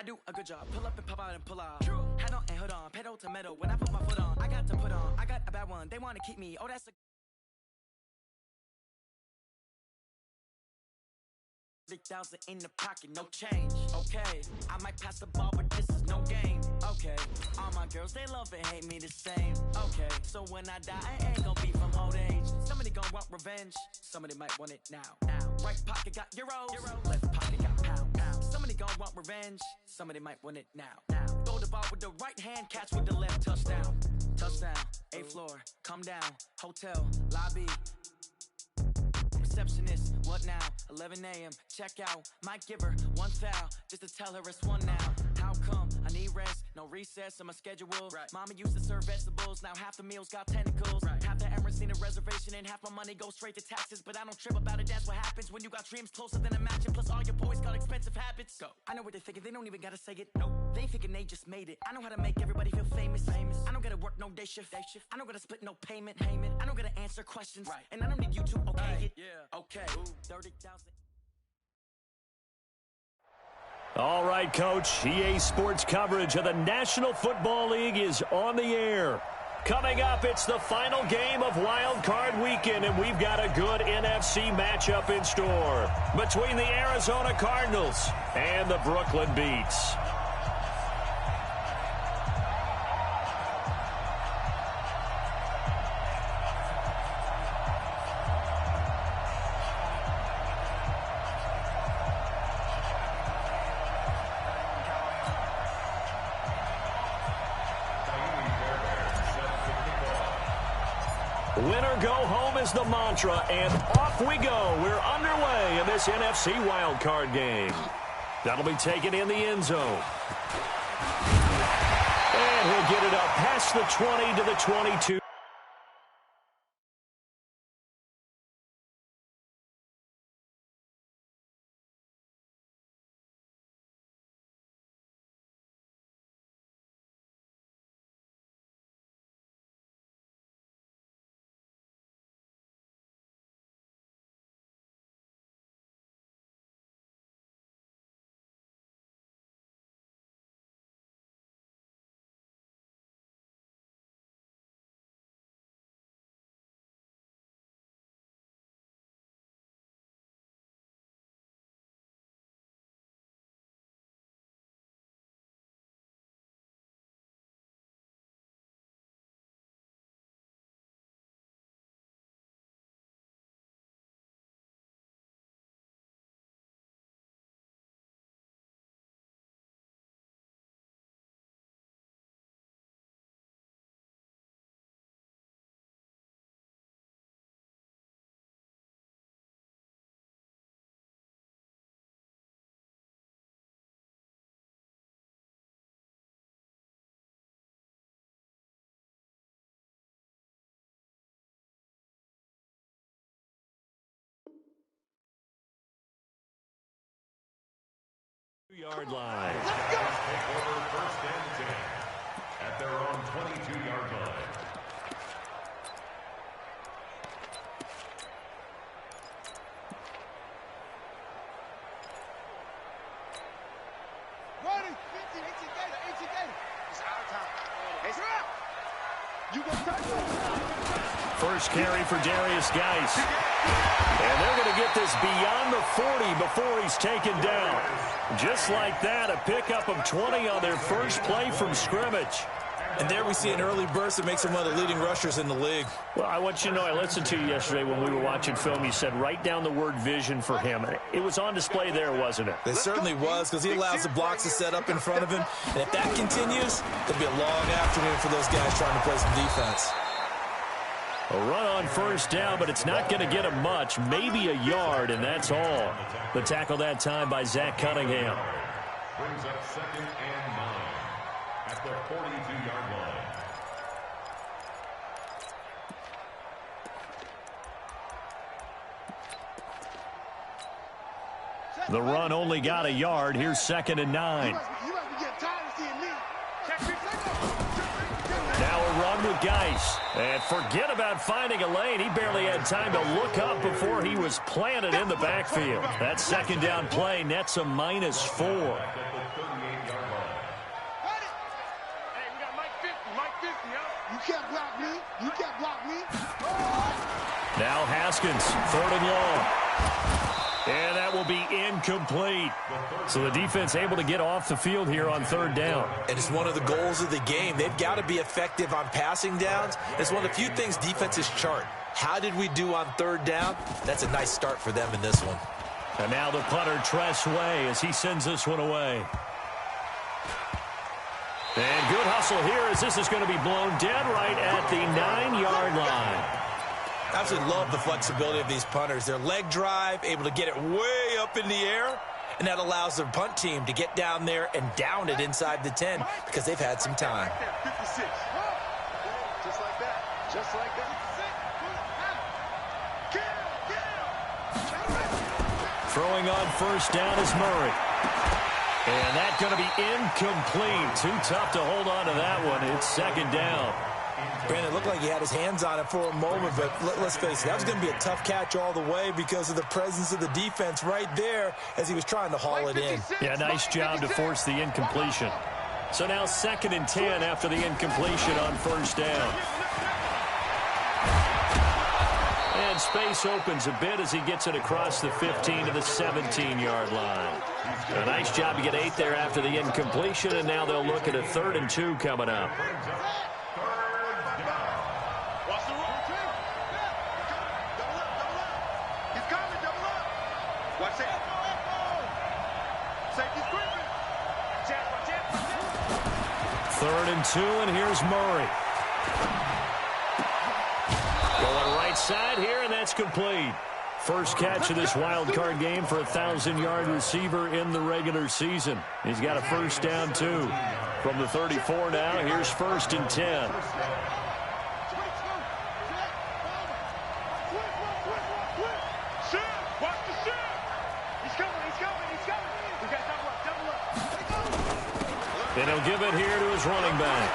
do a good job. Pull up and pop out and pull out. Head on and hood on, pedal to metal. When I put my foot on, I got to put on. I got a bad one. They want to keep me. Oh, that's a 3,000 in the pocket, no change. Okay, I might pass the ball, but this is no game. Okay, all my girls, they love and hate me the same. Okay, so when I die, I ain't gonna be from old age. Somebody gonna want revenge. Somebody might want it now. Right pocket got euros. Left pocket got pounds. Somebody gonna want revenge. Somebody might want it now. Throw the ball with the right hand, catch with the left. Touchdown. Touchdown. 8th floor. Come down. Hotel. Lobby. Receptionist, what now? 11 a.m. Check out. Might give her one foul just to tell her it's one now. How come? I need rest, no recess in my schedule. Right. Mama used to serve vegetables, now half the meals got tentacles. Right. Half the Emirates need a reservation and half my money goes straight to taxes. But I don't trip about it, that's what happens when you got dreams closer than a match. And plus all your boys got expensive habits. Go. I know what they're thinking, they don't even gotta say it. Nope. They ain't thinking they just made it. I know how to make everybody feel famous. I don't gotta work no day shift. I don't gotta split no payment. I don't gotta answer questions. Right. And I don't need you to okay it. Yeah. Okay. 30,000. All right, Coach. EA Sports coverage of the National Football League is on the air. Coming up, it's the final game of Wild Card Weekend, and we've got a good NFC matchup in store between the Arizona Cardinals and the Brooklyn Beats. Winner go home is the mantra, and off we go. We're underway in this NFC wildcard game. That'll be taken in the end zone. And he'll get it up past the 20 to the 22. Yard line. Take over 1st and 10 at their own 22-yard line. Ready? 18 Gator. It's our time. It's out. You go touch. First carry for Darius Geis. And they're going to get this beyond the 40 before he's taken down. Just like that, a pickup of 20 on their first play from scrimmage. And there we see an early burst that makes him one of the leading rushers in the league. Well, I want you to know, I listened to you yesterday when we were watching film. You said write down the word vision for him. It was on display there, wasn't it? It certainly was, because he allows the blocks to set up in front of him. And if that continues, it'll be a long afternoon for those guys trying to play some defense. A run on first down, but it's not going to get him much. Maybe a yard, and that's all. The tackle that time by Zach Cunningham. Brings up 2nd and 9 at the 42-yard line. The run only got a yard. Here's 2nd and 9. Now a run with Geis. And forget about finding a lane. He barely had time to look up before he was planted in the backfield. That 2nd down play nets a -4. can't block me. You can't block me. Now Haskins, 3rd and long. And that will be incomplete. So the defense able to get off the field here on 3rd down. And it's one of the goals of the game. They've got to be effective on passing downs. It's one of the few things defenses chart. How did we do on 3rd down? That's a nice start for them in this one. And now the punter, Tress Way, as he sends this one away. And good hustle here as this is going to be blown dead right at the 9-yard line. I absolutely love the flexibility of these punters. Their leg drive, able to get it way up in the air, and that allows their punt team to get down there and down it inside the 10 because they've had some time. 56. Just like that. Just like that. Throwing on 1st down is Murray. And that's going to be incomplete. Too tough to hold on to that one. It's 2nd down. Brandon, it looked like he had his hands on it for a moment, but let's face it, that was going to be a tough catch all the way because of the presence of the defense right there as he was trying to haul it in. Yeah, nice job to force the incompletion. So now 2nd and 10 after the incompletion on 1st down. And space opens a bit as he gets it across the 15 to the 17-yard line. A nice job to get 8 there after the incompletion, and now they'll look at a 3rd and 2 coming up. Watch it. Safety's creeping. 3rd and 2, and here's Murray. Going right side here, and that's complete. First catch of this wild card game for a 1,000-yard receiver in the regular season. He's got a 1st down, too. From the 34 now, here's 1st and 10. And he'll give it here to his running back.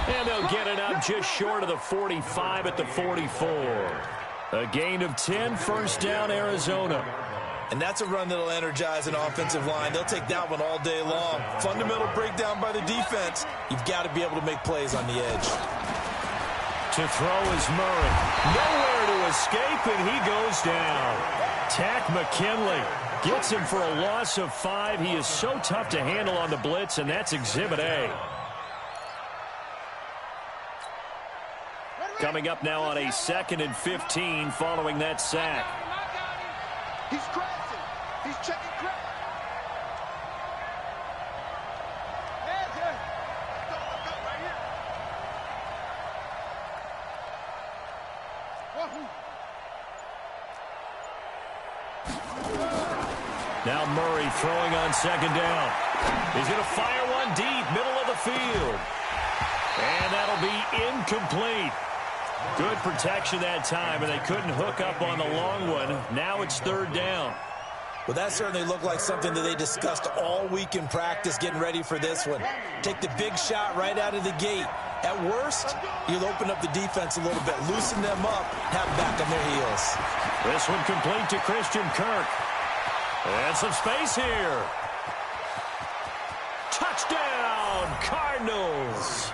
And they'll get it up just short of the 45 at the 44. A gain of 10, 1st down, Arizona. And that's a run that'll energize an offensive line. They'll take that one all day long. Fundamental breakdown by the defense. You've got to be able to make plays on the edge. To throw is Murray. Nowhere to escape, and he goes down. Tack McKinley gets him for a loss of 5. He is so tough to handle on the blitz, and that's Exhibit A. Coming up now on a 2nd and 15 following that sack. He's crashing. He's checking crack. Right here. Now Murray throwing on 2nd down. He's going to fire one deep, middle of the field. And that'll be incomplete. Good protection that time, and they couldn't hook up on the long one. Now it's 3rd down. Well, that certainly looked like something that they discussed all week in practice getting ready for this one. Take the big shot right out of the gate. At worst, you'll open up the defense a little bit, loosen them up, have them back on their heels. This one complete to Christian Kirk. And some space here. Touchdown, Cardinals.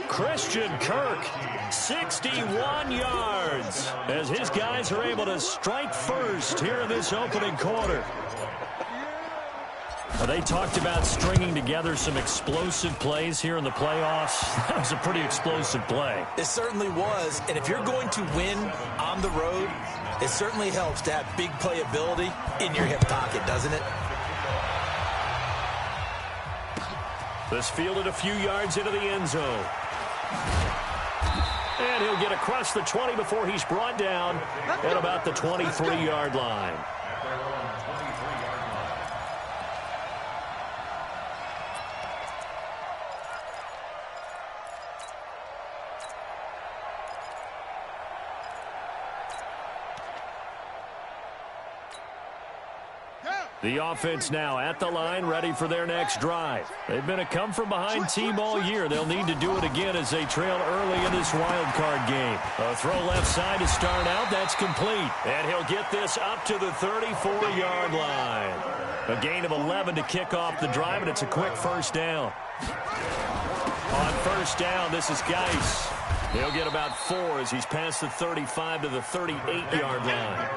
Christian Kirk, 61 yards, as his guys are able to strike first here in this opening quarter. They talked about stringing together some explosive plays here in the playoffs. That was a pretty explosive play. It certainly was, and if you're going to win on the road, it certainly helps to have big playability in your hip pocket, doesn't it? This fielded a few yards into the end zone. And he'll get across the 20 before he's brought down at about the 23-yard line. The offense now at the line, ready for their next drive. They've been a come-from-behind team all year. They'll need to do it again as they trail early in this wild card game. A throw left side to start out. That's complete. And he'll get this up to the 34-yard line. A gain of 11 to kick off the drive, and it's a quick 1st down. On first down, this is Geis. He'll get about 4 as he's past the 35 to the 38-yard line.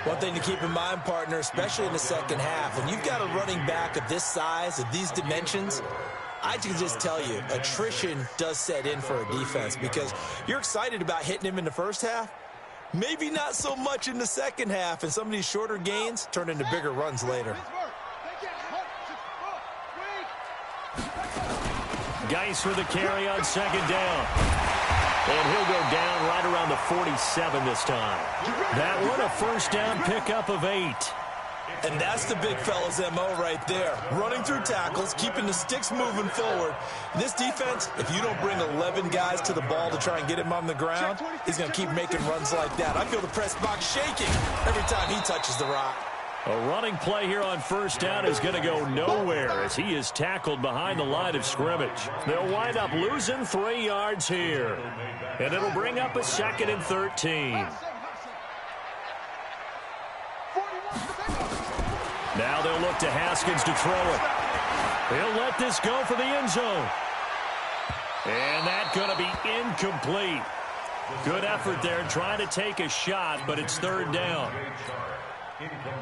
One thing to keep in mind, partner, especially in the second half, when you've got a running back of this size, of these dimensions, I can just tell you, attrition does set in for a defense because you're excited about hitting him in the first half. Maybe not so much in the second half, and some of these shorter gains turn into bigger runs later. Geis with the carry on second down. And he'll go down right around the 47 this time. That one, a first down pickup of 8. And that's the big fella's MO right there. Running through tackles, keeping the sticks moving forward. This defense, if you don't bring 11 guys to the ball to try and get him on the ground, he's going to keep making runs like that. I feel the press box shaking every time he touches the rock. A running play here on first down is going to go nowhere as he is tackled behind the line of scrimmage. They'll wind up losing 3 yards here. And it'll bring up a 2nd and 13. Now they'll look to Haskins to throw it. He'll let this go for the end zone. And that's going to be incomplete. Good effort there trying to take a shot, but it's 3rd down.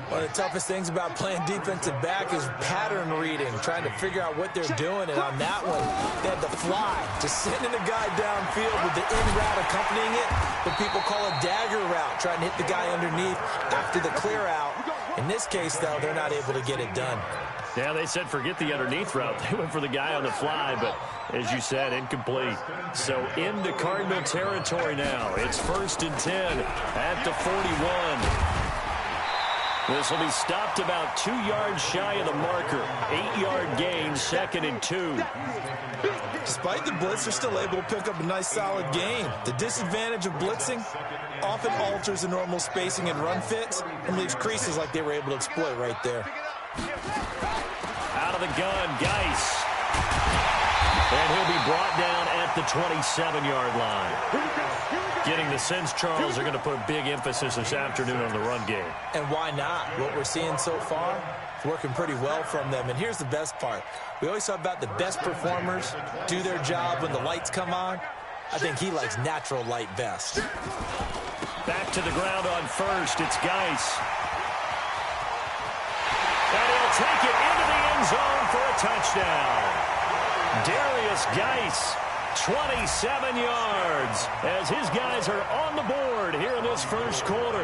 One of the toughest things about playing defensive back is pattern reading, trying to figure out what they're doing. And on that one, they had to fly, just sending a guy downfield with the in route accompanying it, what people call a dagger route, trying to hit the guy underneath after the clear out. In this case, though, they're not able to get it done. Yeah, they said forget the underneath route. They went for the guy on the fly, but as you said, incomplete. So into Cardinal territory now. It's 1st and 10 at the 41. This will be stopped about 2 yards shy of the marker. 8-yard gain, 2nd and 2. Despite the blitz, they're still able to pick up a nice solid gain. The disadvantage of blitzing often alters the normal spacing and run fits and leaves creases like they were able to exploit right there. Out of the gun, Geis. And he'll be brought down at the 27-yard line. Getting the sense Charles are going to put a big emphasis this afternoon on the run game. And why not? What we're seeing so far is working pretty well from them. And here's the best part. We always talk about the best performers do their job when the lights come on. I think he likes natural light best. Back to the ground on first. It's Geis. And he'll take it into the end zone for a touchdown. Darius Geis, 27 yards, as his guys are on the board here in this first quarter.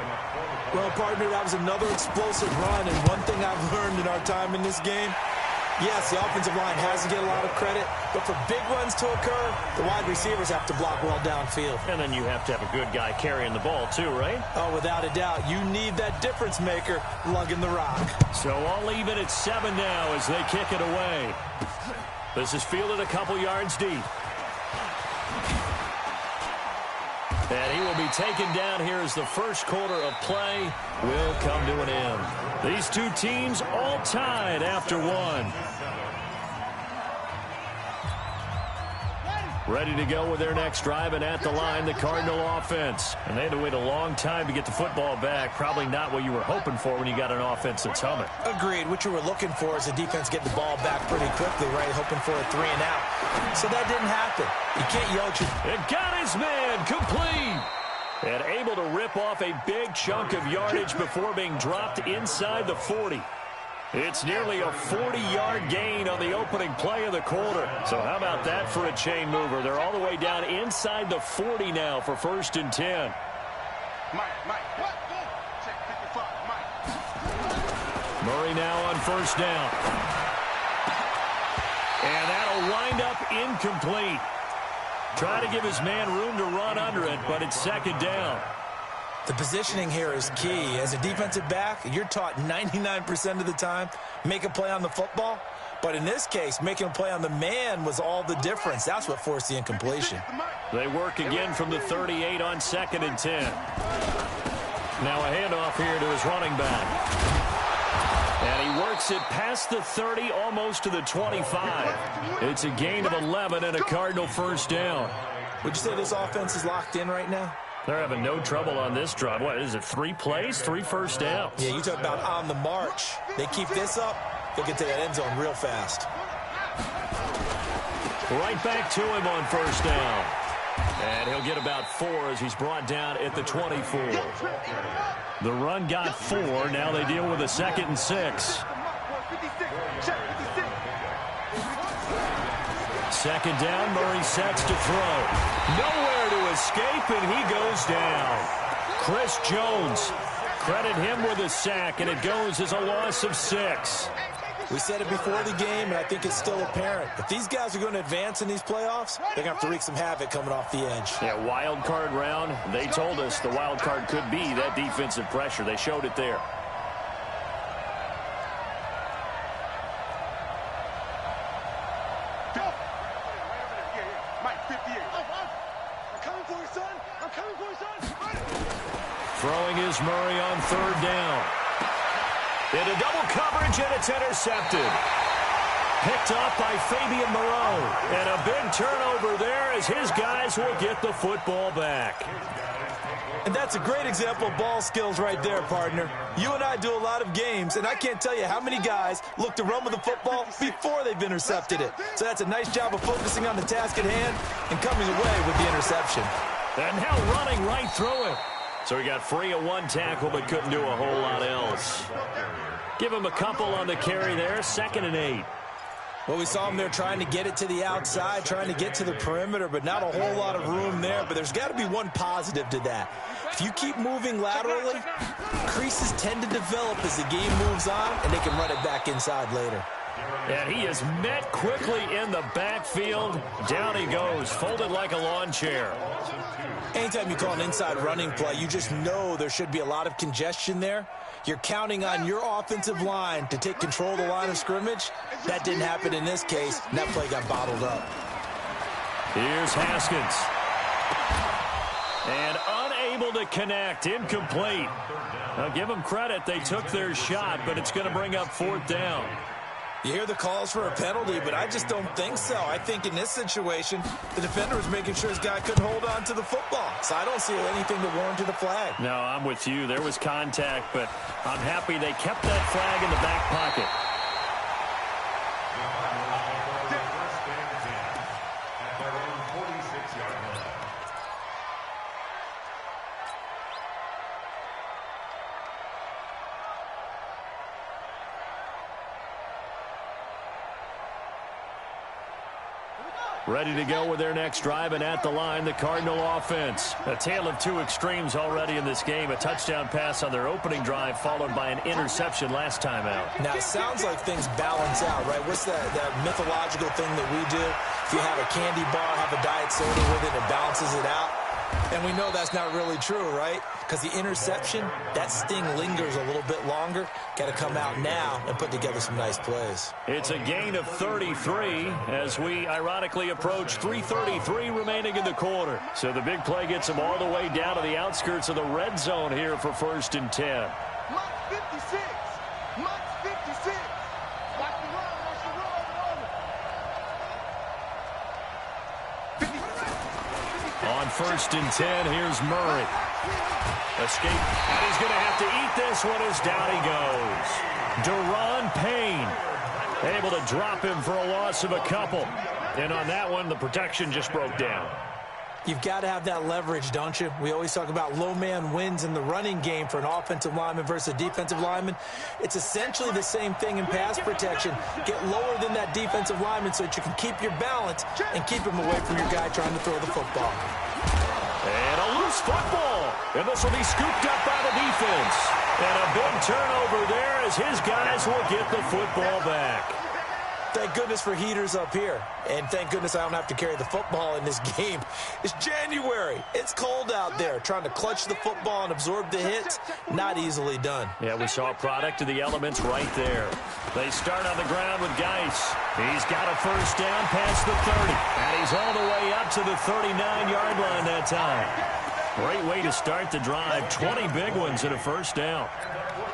Well, partner, that was another explosive run, and one thing I've learned in our time in this game, yes, the offensive line has to get a lot of credit, but for big runs to occur, the wide receivers have to block well downfield. And then you have to have a good guy carrying the ball too, right? Oh, without a doubt. You need that difference maker lugging the rock. So I'll leave it at 7 now as they kick it away. This is fielded a couple yards deep. And he will be taken down here as the first quarter of play will come to an end. These two teams all tied after 1. Ready to go with their next drive, and at the line, the Cardinal offense. And they had to wait a long time to get the football back. Probably not what you were hoping for when you got an offense that's humming. Agreed. What you were looking for is the defense getting the ball back pretty quickly, right? Hoping for a 3 and out. So that didn't happen. You can't yell at your... It got his man complete. And able to rip off a big chunk of yardage before being dropped inside the 40. It's nearly a 40-yard gain on the opening play of the quarter. So how about that for a chain mover? They're all the way down inside the 40 now for 1st and 10. Murray now on first down. And that'll wind up incomplete. Trying to give his man room to run under it, but it's 2nd down. The positioning here is key. As a defensive back, you're taught 99% of the time, make a play on the football. But in this case, making a play on the man was all the difference. That's what forced the incompletion. They work again from the 38 on 2nd and 10. Now a handoff here to his running back. And he works it past the 30, almost to the 25. It's a gain of 11 and a Cardinal first down. Would you say this offense is locked in right now? They're having no trouble on this drive. What is it, 3 plays, 3 first downs? Yeah, you talk about on the march. They keep this up, they'll get to that end zone real fast. Right back to him on first down. And he'll get about 4 as he's brought down at the 24. The run got 4. Now they deal with a 2nd and 6. Second down, Murray sets to throw. Nowhere to escape, and he goes down. Chris Jones, credit him with a sack, and it goes as a loss of 6. We said it before the game, and I think it's still apparent. If these guys are going to advance in these playoffs, they're going to have to wreak some havoc coming off the edge. Yeah, wild card round. They told us the wild card could be that defensive pressure. They showed it there. Throwing is Murray on 3rd down. Into double coverage, and it's intercepted. Picked up by Fabian Moreau. And a big turnover there as his guys will get the football back. And that's a great example of ball skills right there, partner. You and I do a lot of games, and I can't tell you how many guys look to run with the football before they've intercepted it. So that's a nice job of focusing on the task at hand and coming away with the interception. And now running right through it. So he got free of 1 tackle but couldn't do a whole lot else. Give him a couple on the carry there, 2nd and 8. Well, we saw him there trying to get it to the outside, trying to get to the perimeter, but not a whole lot of room there. But there's got to be one positive to that. If you keep moving laterally, creases tend to develop as the game moves on, and they can run it back inside later. And he is met quickly in the backfield. Down he goes, folded like a lawn chair. Anytime you call an inside running play, you just know there should be a lot of congestion there. You're counting on your offensive line to take control of the line of scrimmage. That didn't happen in this case, and that play got bottled up. Here's Haskins. And unable to connect, incomplete. Now give them credit, they took their shot, but it's going to bring up 4th down. You hear the calls for a penalty, but I just don't think so. I think in this situation, the defender was making sure his guy couldn't hold on to the football. So I don't see anything to warrant the flag. No, I'm with you. There was contact, but I'm happy they kept that flag in the back pocket. Ready to go with their next drive, and at the line, the Cardinal offense. A tale of 2 extremes already in this game. A touchdown pass on their opening drive, followed by an interception last time out. Now, it sounds like things balance out, right? What's that mythological thing that we do? If you have a candy bar, have a diet soda with it, it balances it out. And we know that's not really true, right? Because the interception, that sting lingers a little bit longer. Got to come out now and put together some nice plays. It's a gain of 33 as we ironically approach 3:33 remaining in the quarter. So the big play gets them all the way down to the outskirts of the red zone here for 1st and 10. Mike 56. Mike 56. Watch the run. Watch the run. On 1st and 10, here's Murray. Escape, and he's going to have to eat this one as down he goes. Deron Payne able to drop him for a loss of a couple. And on that one, the protection just broke down. You've got to have that leverage, don't you? We always talk about low man wins in the running game for an offensive lineman versus a defensive lineman. It's essentially the same thing in pass protection. Get lower than that defensive lineman so that you can keep your balance and keep him away from your guy trying to throw the football. And a loose football. And this will be scooped up by the defense. And a big turnover there as his guys will get the football back. Thank goodness for heaters up here. And thank goodness I don't have to carry the football in this game. It's January. It's cold out there. Trying to clutch the football and absorb the hits, not easily done. Yeah, we saw a product of the elements right there. They start on the ground with Geis. He's got a 1st down past the 30. And he's all the way up to the 39-yard line that time. Great way to start the drive. 20 big ones and a 1st down.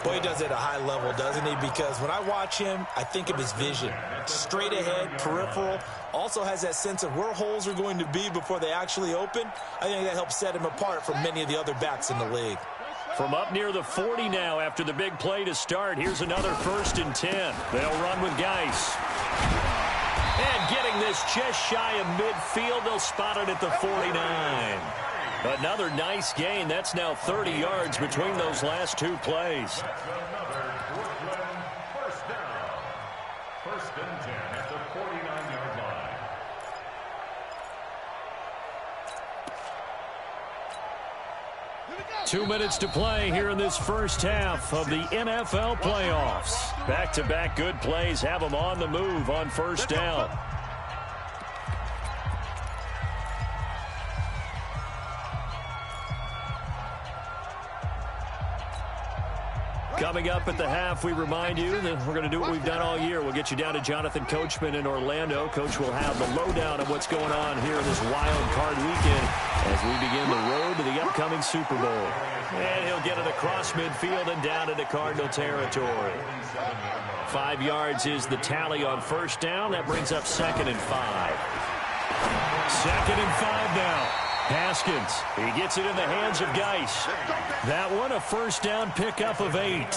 Boy, he does it at a high level, doesn't he? Because when I watch him, I think of his vision. Straight ahead, peripheral. Also has that sense of where holes are going to be before they actually open. I think that helps set him apart from many of the other backs in the league. From up near the 40 now after the big play to start. Here's another 1st and 10. They'll run with Geis. And getting this just shy of midfield, they'll spot it at the 49. Another nice gain. That's now 30 yards between those last two plays. That's another Brooklyn first down. First and 10 at the 49-yard line. 2 minutes to play here in this first half of the NFL playoffs. Back-to-back good plays have them on the move on first down. Coming up at the half, we remind you that we're going to do what we've done all year. We'll get you down to Jonathan Coachman in Orlando. Coach will have the lowdown of what's going on here in this wild card weekend as we begin the road to the upcoming Super Bowl. And he'll get it across midfield and down into Cardinal territory. 5 yards is the tally on first down. That brings up 2nd and 5. 2nd and 5 now. Haskins, he gets it in the hands of Geis. That one, a first down pickup of 8.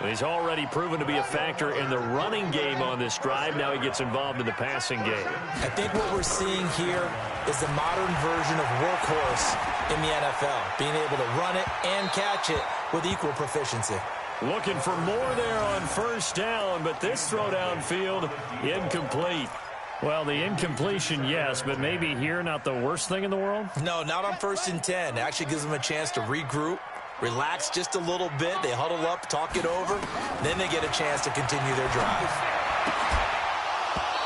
He's already proven to be a factor in the running game on this drive. Now he gets involved in the passing game. I think what we're seeing here is the modern version of workhorse in the NFL, being able to run it and catch it with equal proficiency. Looking for more there on first down, but this throw downfield incomplete. Well, the incompletion, yes, but maybe here not the worst thing in the world? No, not on 1st and 10. It actually gives them a chance to regroup, relax just a little bit. They huddle up, talk it over. Then they get a chance to continue their drive.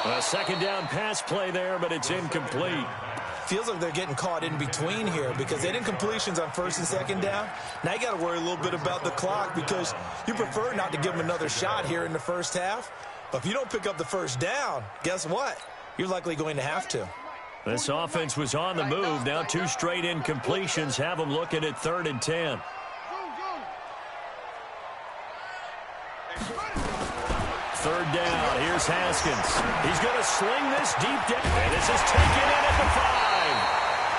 A second down pass play there, but it's incomplete. Feels like they're getting caught in between here because they did incompletions on 1st and 2nd down. Now you got to worry a little bit about the clock because you prefer not to give them another shot here in the first half. But if you don't pick up the first down, guess what? You're likely going to have to. This offense was on the move. Now 2 straight incompletions have them looking at 3rd and 10. 3rd down. Here's Haskins. He's going to sling this deep down. And this is taken in at the 5.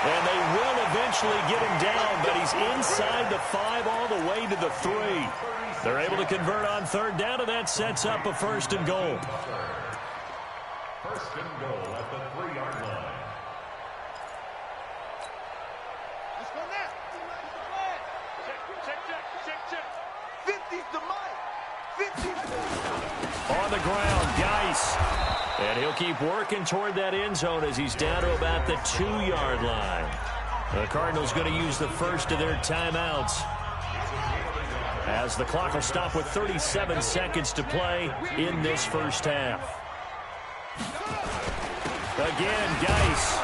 And they will eventually get him down, but he's inside the 5 all the way to the 3. They're able to convert on 3rd down, and that sets up a 1st and goal. 1st and goal at the 3-yard line. Let's go now. Check. 50's the mic. 50's on the ground, Geis. And he'll keep working toward that end zone as he's down to about the 2-yard line. The Cardinals going to use the first of their timeouts, as the clock will stop with 37 seconds to play in this first half. Again, Geis.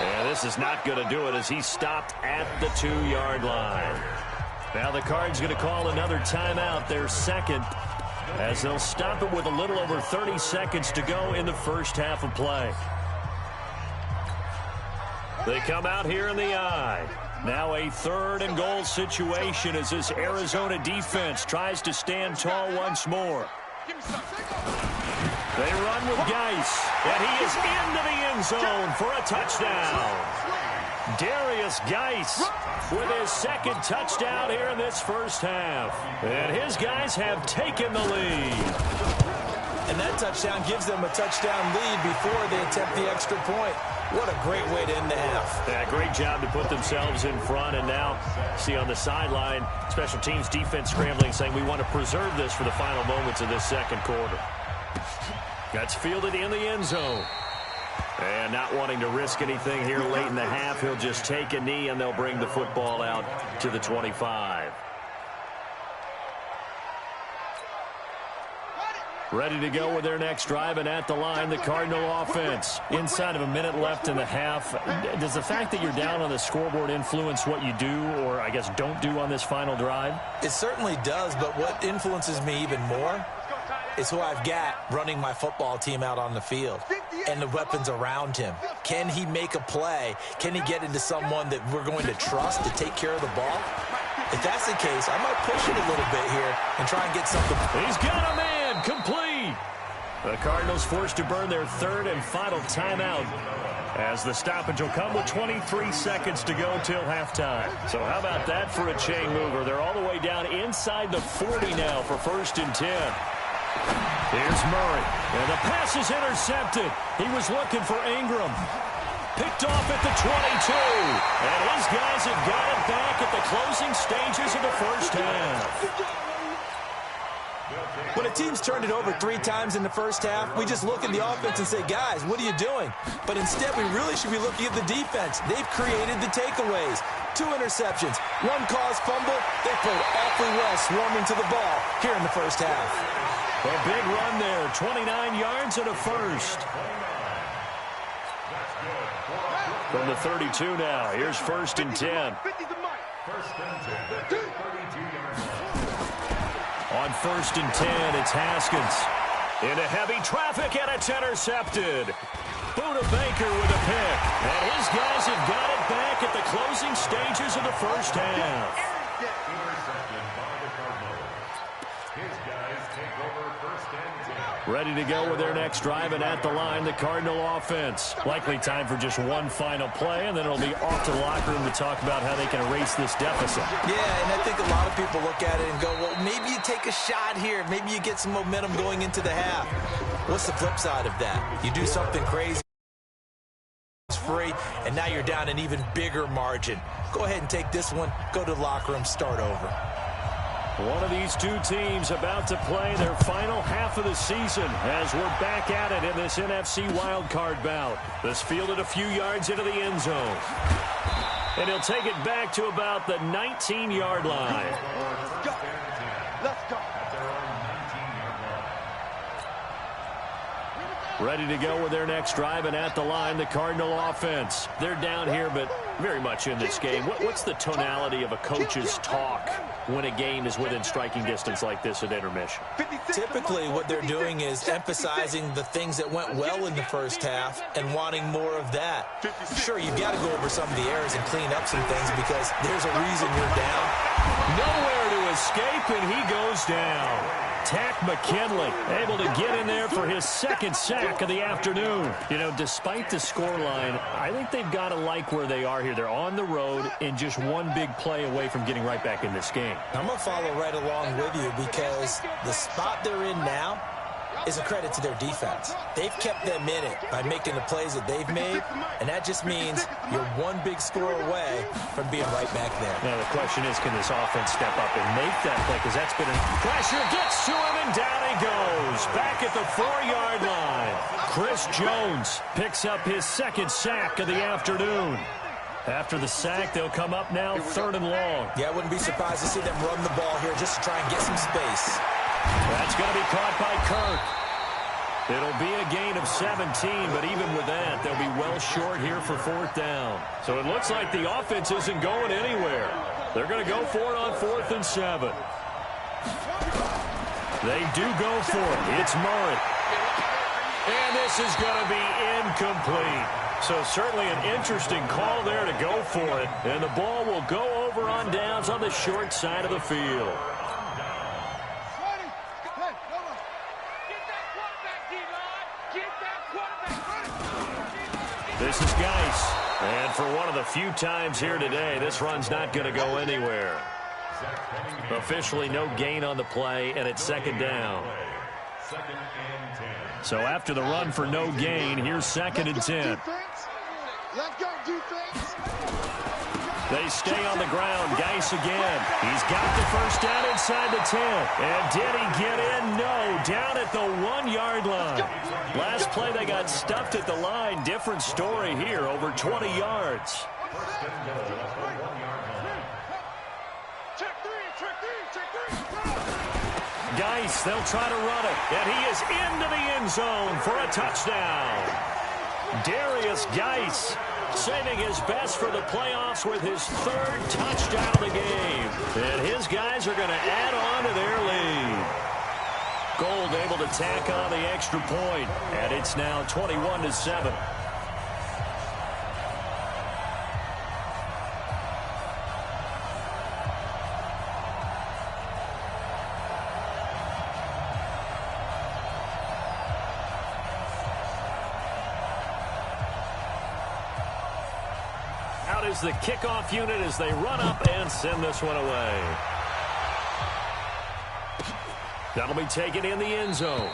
And this is not going to do it as he stopped at the 2-yard line. Now the Cards going to call another timeout, their second, as they'll stop it with a little over 30 seconds to go in the first half of play. They come out here in the I. Now a 3rd and goal situation as this Arizona defense tries to stand tall once more. They run with Geis, and he is into the end zone for a touchdown. Darius Geis with his 2nd touchdown here in this first half. And his guys have taken the lead. And that touchdown gives them a touchdown lead before they attempt the extra point. What a great way to end the half. Yeah, great job to put themselves in front. And now, see on the sideline, special teams defense scrambling, saying we want to preserve this for the final moments of this second quarter. That's fielded in the end zone. And not wanting to risk anything here late in the half, he'll just take a knee and they'll bring the football out to the 25. Ready to go with their next drive, and at the line, the Cardinal offense. Inside of a minute left in the half, does the fact that you're down on the scoreboard influence what you do, or I guess don't do on this final drive? It certainly does, but what influences me even more is who I've got running my football team out on the field and the weapons around him. Can he make a play? Can he get into someone that we're going to trust to take care of the ball? If that's the case, I might push it a little bit here and try and get something. He's got a man, complete. The Cardinals forced to burn their 3rd and final timeout, as the stoppage will come with 23 seconds to go till halftime. So how about that for a chain mover? They're all the way down inside the 40 now for 1st and 10. Here's Murray. And the pass is intercepted. He was looking for Ingram. Picked off at the 22. And his guys have got it back at the closing stages of the first half. When a team's turned it over 3 times in the first half, we just look at the offense and say, guys, what are you doing? But instead, we really should be looking at the defense. They've created the takeaways. 2 interceptions, 1 caused fumble. They played awfully well swarming to the ball here in the first half. A big run there, 29 yards and a first. From the 32 now, here's 1st and 10. On 1st and 10, it's Haskins. Into heavy traffic, and it's intercepted. Buda Baker with a pick. And his guys have got it back at the closing stages of the first half. Intercepted by the Cardinals. His guys take over 1st and 10. Ready to go with their next drive, and at the line, the Cardinal offense. Likely time for just one final play, and then it'll be off to the locker room to talk about how they can erase this deficit. Yeah, and I think a lot of people look at it and go, well, maybe you take a shot here. Maybe you get some momentum going into the half. What's the flip side of that? You do something crazy. It's free, and now you're down an even bigger margin. Go ahead and take this one, go to the locker room, start over. One of these 2 teams about to play their final half of the season as we're back at it in this NFC wildcard bout. This fielded a few yards into the end zone. And he'll take it back to about the 19-yard line. Let's go. Let's go. Ready to go with their next drive, and at the line, the Cardinal offense. They're down here, but very much in this game. What's the tonality of a coach's talk when a game is within striking distance like this at intermission? Typically, what they're doing is emphasizing the things that went well in the first half and wanting more of that. Sure, you've got to go over some of the errors and clean up some things because there's a reason you're down. Nowhere to escape, and he goes down. Tack McKinley able to get in there for his 2nd sack of the afternoon. You know, despite the scoreline, I think they've got to like where they are here. They're on the road and just one big play away from getting right back in this game. I'm going to follow right along with you because the spot they're in now is a credit to their defense. They've kept them in it by making the plays that they've made, and that just means you're one big score away from being right back there. Now, the question is, can this offense step up and make that play? Because that's been pressure gets to him, and down he goes. Back at the 4-yard line. Chris Jones picks up his 2nd sack of the afternoon. After the sack, they'll come up now 3rd and long. Yeah, I wouldn't be surprised to see them run the ball here just to try and get some space. That's going to be caught by Kirk. It'll be a gain of 17, but even with that, they'll be well short here for 4th down. So it looks like the offense isn't going anywhere. They're going to go for it on 4th and 7. They do go for it. It's Murray. And this is going to be incomplete. So certainly an interesting call there to go for it. And the ball will go over on downs on the short side of the field. This is Geis. And for one of the few times here today, this run's not going to go anywhere. Officially no gain on the play, and it's 2nd down. So after the run for no gain, here's 2nd and 10. Let's go, defense. They stay on the ground. Geis again. He's got the 1st down inside the 10. And did he get in? No. Down at the 1-yard line. Last play, they got stuffed at the line. Different story here. Over 20 yards. Geis, they'll try to run it. And he is into the end zone for a touchdown. Darius Geis saving his best for the playoffs with his 3rd touchdown of the game. And his guys are going to add on to their lead. Gold able to tack on the extra point, and it's now 21-7. Out is the kickoff unit as they run up and send this one away. That'll be taken in the end zone.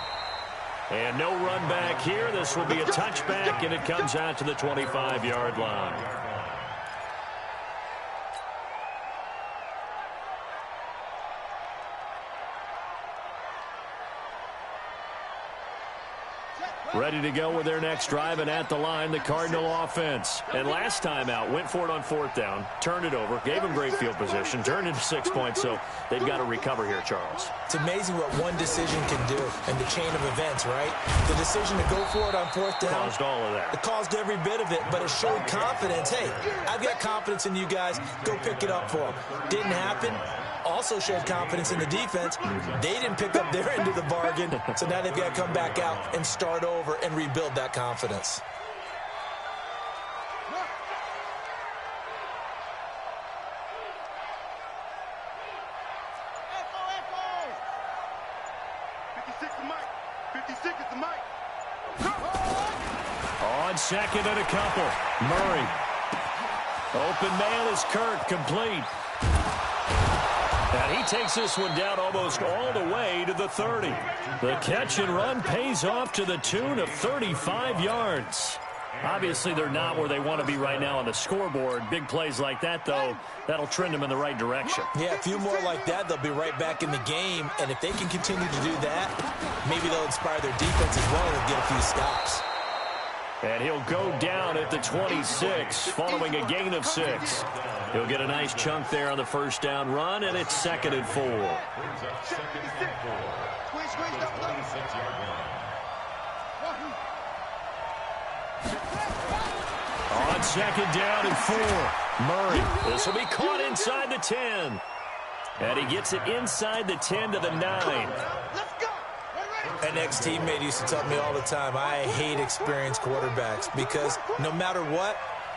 And no run back here. This will be a touchback, and it comes out to the 25-yard line. Ready to go with their next drive, and at the line, the Cardinal offense. And last time out, went for it on fourth down, turned it over, gave them great field position, turned into 6 points, so they've got to recover here, Charles. It's amazing what one decision can do in the chain of events, right? The decision to go for it on fourth down. Caused all of that. It caused every bit of it, but it showed confidence. Hey, I've got confidence in you guys. Go pick it up for them. Didn't happen. Also showed confidence in the defense. They didn't pick up their end of the bargain, so now they've got to come back out and start over and rebuild that confidence. On second and a couple. Murray. Open man is Kirk, complete. And he takes this one down almost all the way to the 30. The catch and run pays off to the tune of 35 yards. Obviously, they're not where they want to be right now on the scoreboard. Big plays like that, though, that'll trend them in the right direction. Yeah, a few more like that, they'll be right back in the game. And if they can continue to do that, maybe they'll inspire their defense as well and get a few stops. And he'll go down at the 26, following a gain of 6. He'll get a nice chunk there on the first down run, and it's 2nd and 4. On 2nd down and 4, Murray. This will be caught inside the 10. And he gets it inside the 10 to the 9. An ex-teammate used to tell me all the time, I hate experienced quarterbacks because no matter what,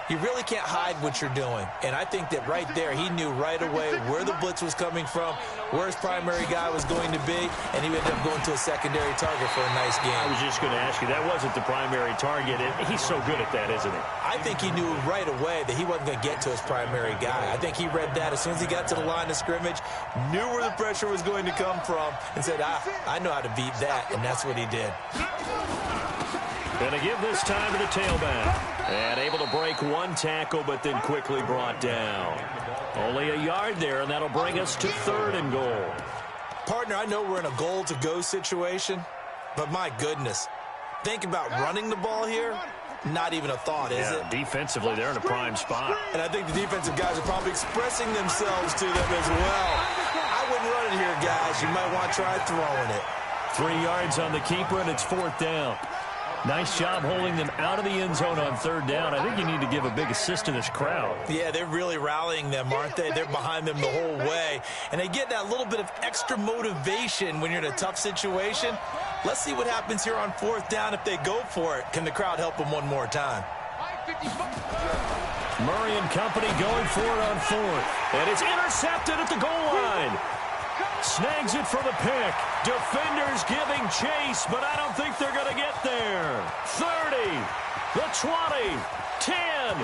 you really can't hide what you're doing. And I think that right there, he knew right away where the blitz was coming from, where his primary guy was going to be, and he ended up going to a secondary target for a nice game. I was just going to ask you, that wasn't the primary target. He's so good at that, isn't he? I think he knew right away that he wasn't going to get to his primary guy. I think he read that as soon as he got to the line of scrimmage, knew where the pressure was going to come from, and said, I know how to beat that, and that's what he did. Going to give this time to the tailback. And able to break one tackle, but then quickly brought down. Only a yard there, and that'll bring us to 3rd and goal. Partner, I know we're in a goal-to-go situation, but my goodness, think about running the ball here. Not even a thought, is it? Defensively, they're in a prime spot. And I think the defensive guys are probably expressing themselves to them as well. I wouldn't run it here, guys. You might want to try throwing it. 3 yards on the keeper, and it's 4th down. Nice job holding them out of the end zone on 3rd down. I think you need to give a big assist to this crowd. Yeah, they're really rallying them, aren't they? They're behind them the whole way. And they get that little bit of extra motivation when you're in a tough situation. Let's see what happens here on 4th down if they go for it. Can the crowd help them one more time? Murray and company going for it on 4th. And it's intercepted at the goal line. Snags it for the pick. Defenders giving chase, but I don't think they're going to get there. 30, the 20, 10, 5,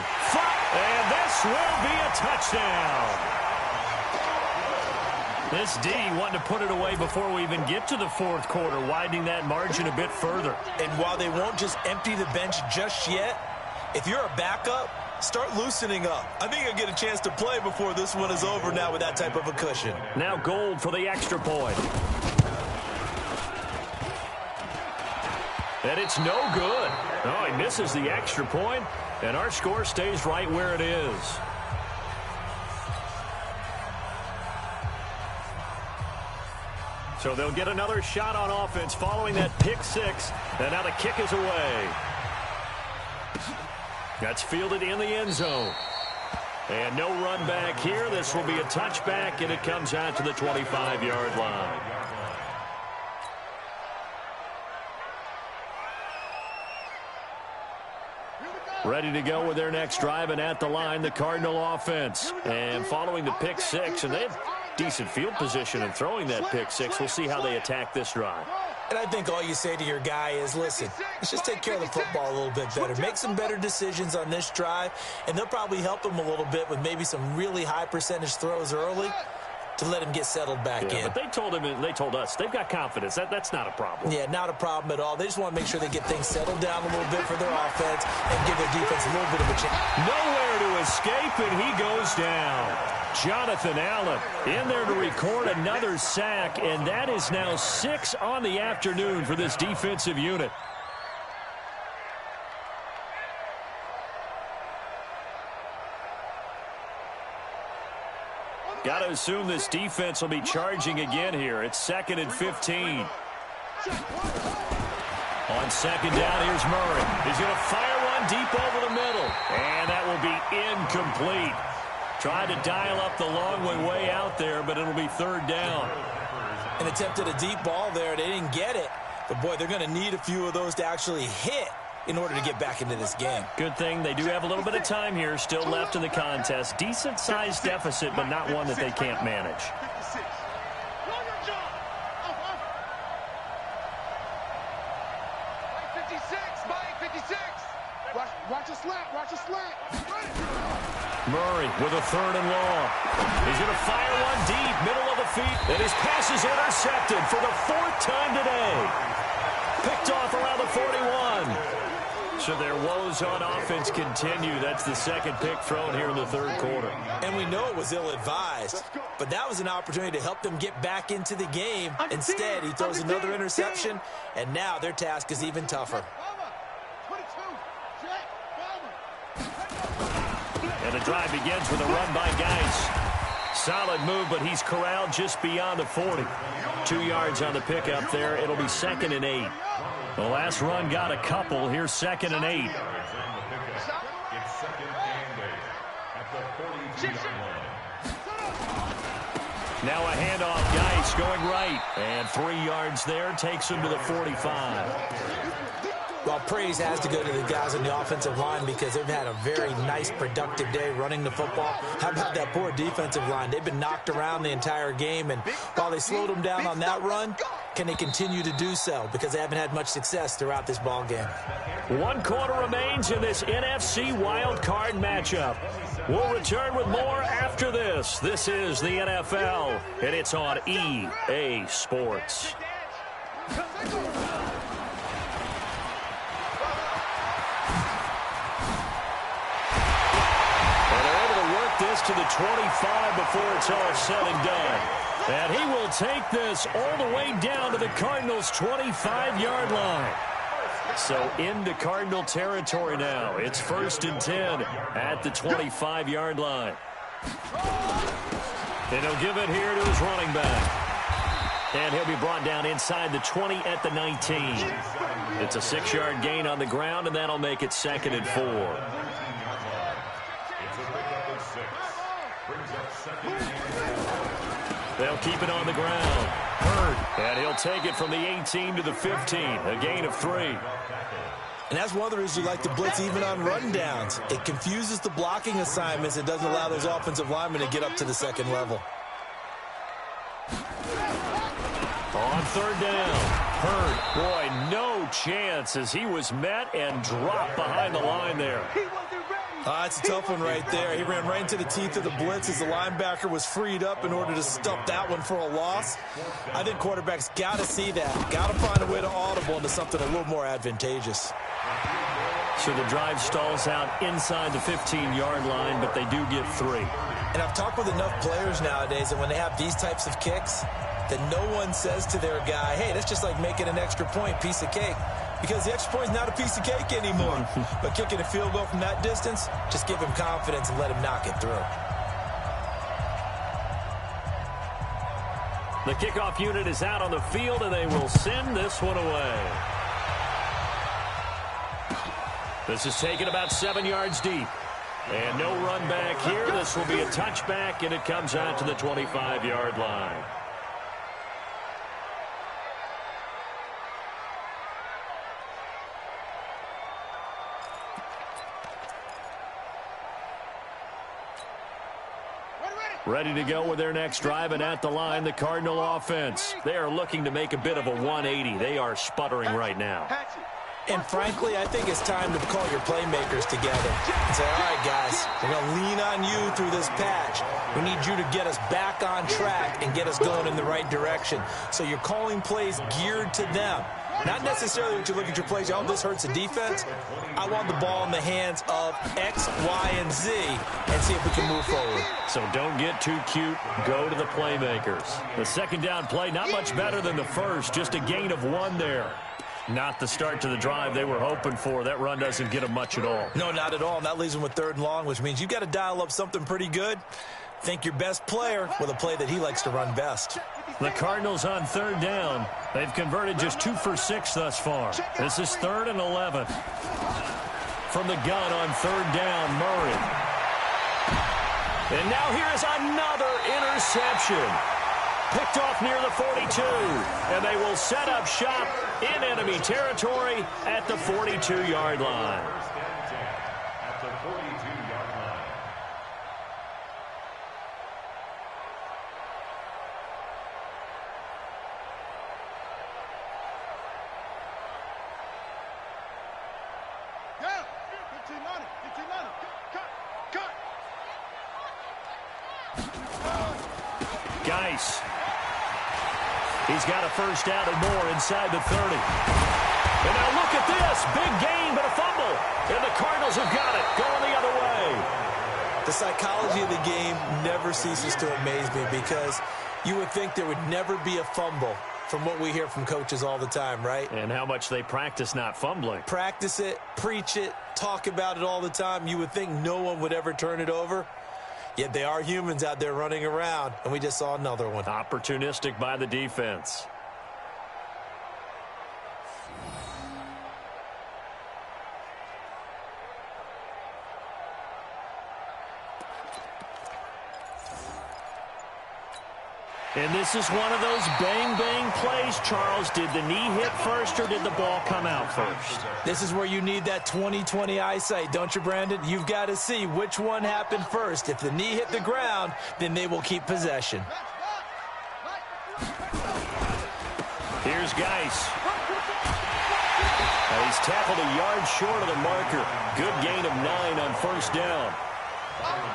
and this will be a touchdown. This D wanting to put it away before we even get to the 4th quarter, widening that margin a bit further. And while they won't just empty the bench just yet, if you're a backup, start loosening up. I think you'll get a chance to play before this one is over now with that type of a cushion. Now Gold for the extra point. And it's no good. Oh, he misses the extra point, and our score stays right where it is. So they'll get another shot on offense following that pick 6, and now the kick is away. That's fielded in the end zone. And no run back here. This will be a touchback, and it comes out to the 25-yard line. Ready to go with their next drive, and at the line, the Cardinal offense. And following the pick 6, and they have decent field position in throwing that pick 6. We'll see how they attack this drive. And I think all you say to your guy is, listen, let's just take care of the football a little bit better. Make some better decisions on this drive, and they'll probably help him a little bit with maybe some really high percentage throws early. to let him get settled back in. But they told us they've got confidence. That's not a problem. Yeah, not a problem at all. They just want to make sure they get things settled down a little bit for their offense and give their defense a little bit of a chance. Nowhere to escape, and he goes down. Jonathan Allen in there to record another sack, and that is now 6 on the afternoon for this defensive unit. Got to assume this defense will be charging again here. It's 2nd and 15. On 2nd down, here's Murray. He's going to fire one deep over the middle. And that will be incomplete. Tried to dial up the long way out there, but it'll be 3rd down. An attempt at a deep ball there. They didn't get it. But, boy, they're going to need a few of those to actually hit in order to get back into this game. Good thing they do have a little bit of time here still left in the contest. Decent-sized deficit, but not one that they can't manage. Watch a slant. Murray with a 3rd and long. He's going to fire one deep, middle of the feet, and his pass is intercepted for the 4th time today. Picked off around the 41. So their woes on offense continue. That's the 2nd pick thrown here in the 3rd quarter. And we know it was ill-advised, but that was an opportunity to help them get back into the game. Instead, he throws another interception, and now their task is even tougher. And the drive begins with a run by Geis. Solid move, but he's corralled just beyond the 40. 2 yards on the pickup there. It'll be 2nd and 8. The last run got a couple. Here's 2nd and 8. It's 2nd and 8 at the 42-yard line. Now a handoff. Geis going right. And 3 yards there takes him to the 45. Well, praise has to go to the guys on the offensive line because they've had a very nice, productive day running the football. How about that poor defensive line? They've been knocked around the entire game, and while they slowed them down on that run, can they continue to do so? Because they haven't had much success throughout this ball game. 1 quarter remains in this NFC wild card matchup. We'll return with more after this. This is the NFL, and it's on EA Sports. This to the 25 before it's all said and done. And he will take this all the way down to the Cardinals' 25-yard line. So into Cardinal territory now. It's 1st and 10 at the 25-yard line. And he'll give it here to his running back. And he'll be brought down inside the 20 at the 19. It's a 6-yard gain on the ground, and that'll make it 2nd and 4. They'll keep it on the ground. Hurt. And he'll take it from the 18 to the 15. A gain of 3. And that's one of the reasons you like to blitz even on run downs. It confuses the blocking assignments. It doesn't allow those offensive linemen to get up to the 2nd level. On 3rd down. Hurt. Boy, no chance as he was met and dropped behind the line there. It's a tough one right there. He ran right into the teeth of the blitz as the linebacker was freed up in order to stop that one for a loss. I think quarterbacks got to see that. Got to find a way to audible into something a little more advantageous. So the drive stalls out inside the 15-yard line, but they do get 3. And I've talked with enough players nowadays that when they have these types of kicks, that no one says to their guy, hey, that's just like making an extra point, piece of cake. Because the extra point is not a piece of cake anymore. But kicking a field goal from that distance, just give him confidence and let him knock it through. The kickoff unit is out on the field, and they will send this one away. This is taken about 7 yards deep. And no run back here. This will be a touchback, and it comes out to the 25-yard line. Ready to go with their next drive, and at the line, the Cardinal offense. They are looking to make a bit of a 180. They are sputtering right now. And frankly, I think it's time to call your playmakers together and say, all right, guys, we're going to lean on you through this patch. We need you to get us back on track and get us going in the right direction. So you're calling plays geared to them. Not necessarily when you look at your plays, oh, this hurts the defense. I want the ball in the hands of X, Y, and Z and see if we can move forward. So don't get too cute. Go to the playmakers. The second down play, not much better than the first. Just a gain of 1 there. Not the start to the drive they were hoping for. That run doesn't get them much at all. No, not at all. And that leaves them with 3rd and long, which means you've got to dial up something pretty good. Think your best player with a play that he likes to run best. The Cardinals on 3rd down. They've converted just 2 for 6 thus far. This is 3rd and 11. From the gun on 3rd down, Murray. And now here is another interception. Picked off near the 42. And they will set up shop in enemy territory at the 42-yard line. At the 42-yard line. Yeah, 15-money, 15-money. Cut. Geis. He's got a first down and more inside the 30. And now look at this. Big gain, but a fumble. And the Cardinals have got it. Going the other way. The psychology of the game never ceases to amaze me because you would think there would never be a fumble from what we hear from coaches all the time, right? And how much they practice not fumbling. Practice it, preach it, talk about it all the time. You would think no one would ever turn it over. Yet they are humans out there running around, and we just saw another one. Opportunistic by the defense. And this is one of those bang-bang plays, Charles. Did the knee hit first or did the ball come out first? This is where you need that 20/20 eyesight, don't you, Brandon? You've got to see which one happened first. If the knee hit the ground, then they will keep possession. Here's Geis. He's tackled a yard short of the marker. Good gain of 9 on first down.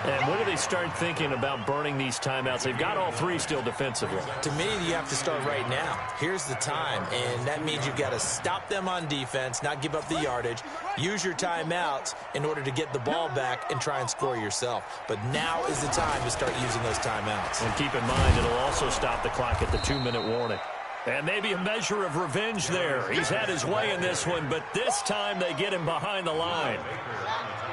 And when do they start thinking about burning these timeouts? They've got all 3 still defensively. To me, you have to start right now. Here's the time, and that means you've got to stop them on defense, not give up the yardage, use your timeouts in order to get the ball back and try and score yourself. But now is the time to start using those timeouts. And keep in mind, it'll also stop the clock at the 2-minute warning. And maybe a measure of revenge there. He's had his way in this one, but this time they get him behind the line.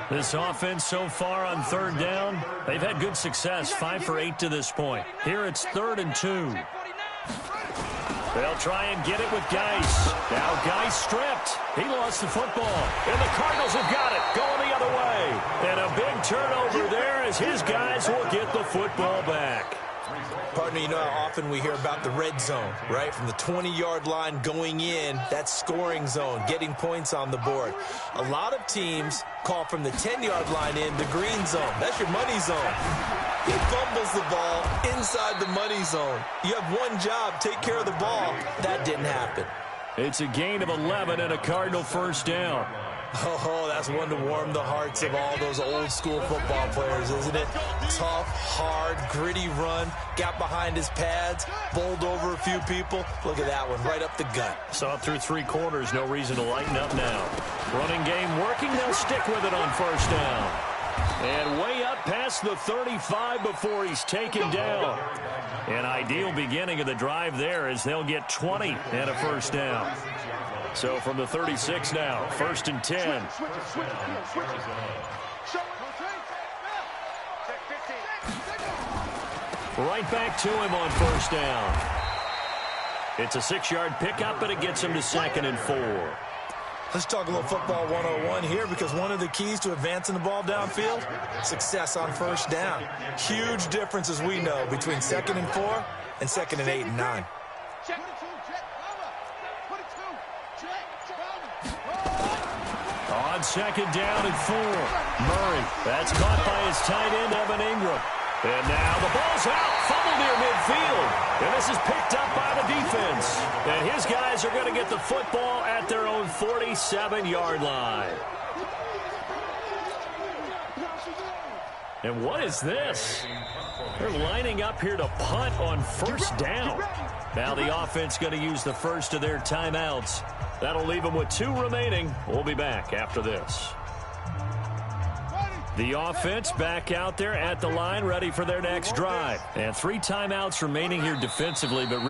This offense so far on 3rd down, they've had good success, 5 for 8 to this point. Here it's 3rd and 2. They'll try and get it with Geis. Now Geis stripped. He lost the football. And the Cardinals have got it, going the other way. And a big turnover there as his guys will get the football back. Partner, you know how often we hear about the red zone, right? From the 20-yard line going in, that's scoring zone, getting points on the board. A lot of teams call from the 10-yard line in the green zone. That's your money zone. He fumbles the ball inside the money zone. You have one job, take care of the ball. That didn't happen. It's a gain of 11 and a Cardinal first down. Oh, that's one to warm the hearts of all those old-school football players, isn't it? Tough, hard, gritty run, got behind his pads, bowled over a few people. Look at that one, right up the gut. Saw it through 3 quarters, no reason to lighten up now. Running game working, they'll stick with it on first down. And way up past the 35 before he's taken down. An ideal beginning of the drive there as they'll get 20 and a first down. So from the 36 now, 1st and 10. Right back to him on first down. It's a 6-yard pickup, but it gets him to 2nd and 4. Let's talk a little football 101 here because one of the keys to advancing the ball downfield, success on first down. Huge difference, as we know, between 2nd and 4 and 2nd and 8 and 9. On 2nd down and 4. Murray, that's caught by his tight end, Evan Ingram. And now the ball's out, fumbled near midfield. And this is picked up by the defense. And his guys are going to get the football at their own 47-yard line. And what is this? They're lining up here to punt on first down. Now the offense going to use the first of their timeouts. That'll leave them with 2 remaining. We'll be back after this. The offense back out there at the line, ready for their next drive. And 3 timeouts remaining here defensively, but